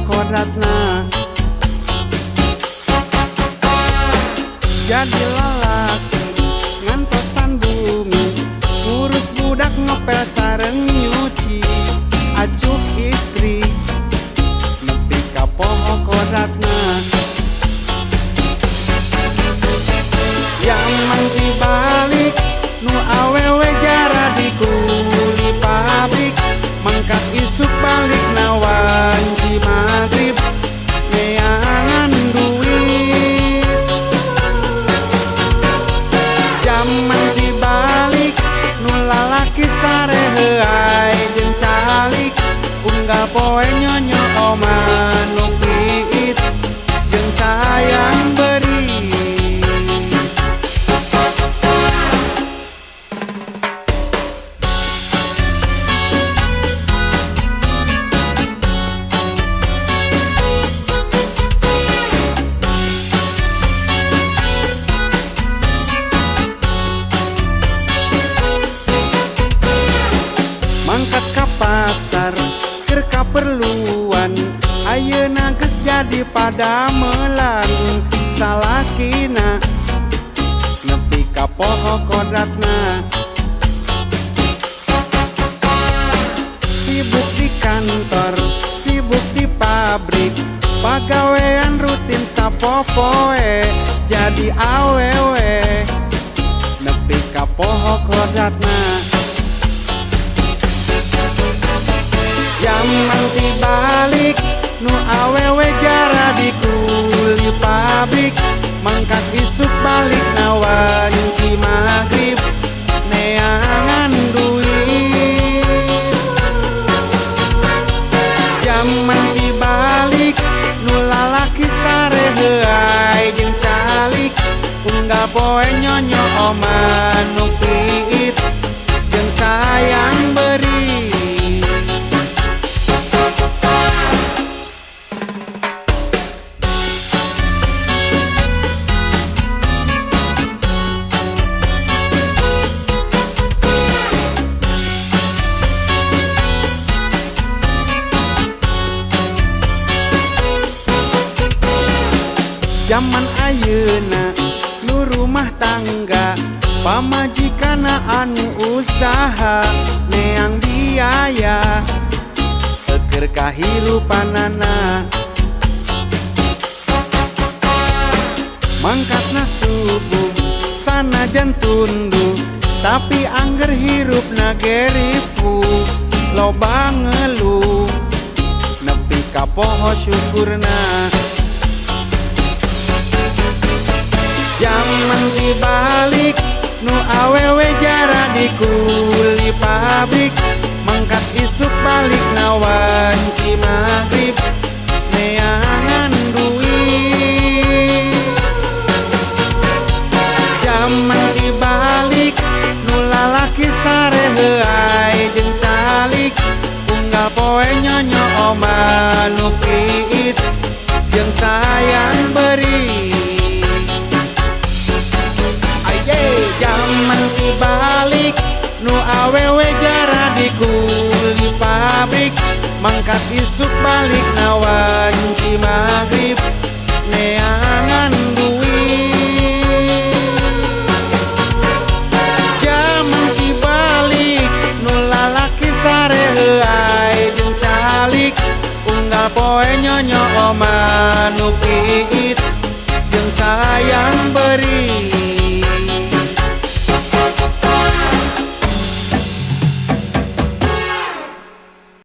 kodratna. Jadi lalaki ngantosan bumi, ngurus budak ngepel sareng nyuci, acuh istri nepi ka poho kodratna. Yang dibalik nu awewe jara di kuli pabrik, mangkat isuk balik nawan di maghrib neangan duit. Jaman dibalik nu lalaki sareheuai jeung calik, unggal poe nyonyo oman nu piit jeung sayang beri. Mangkat ka pasar keur kaperluan, ayeuna geus jadi padamelan. Salakina nepi ka poho kodratna. Sibuk di kantor, sibuk di pabrik, pagawean rutin sapopoe, jadi awewe nepi ka poho kodratna. Jaman dibalik nu awewe jara di kuli pabrik, mangkat isuk balik nawan ci maghrib neangan duit. Jaman dibalik nu lalaki sareheuai jeung calik, unggal poe nyonyo oman nu piit jeung sayang beri. Zaman ayeuna nu rumah tangga, pamajikana anu usaha neang biaya keur kahirupanana. Mangkatna subuh sanajan tunduh, tapi angger hirupna geripu loba ngeluh nepi ka poho syukurna. Jaman dibalik nu awewe jara di kuli pabrik, mangkat isuk balik nawan ci maghrib neangan duit. Jaman dibalik nu lalaki sareheuai jeung calik, unggal poe nyonyo oman nu piit jeung sayang beri. Jaman dibalik nu awewe jara di kuli pabrik, mangkat isuk balik nawan ci maghrib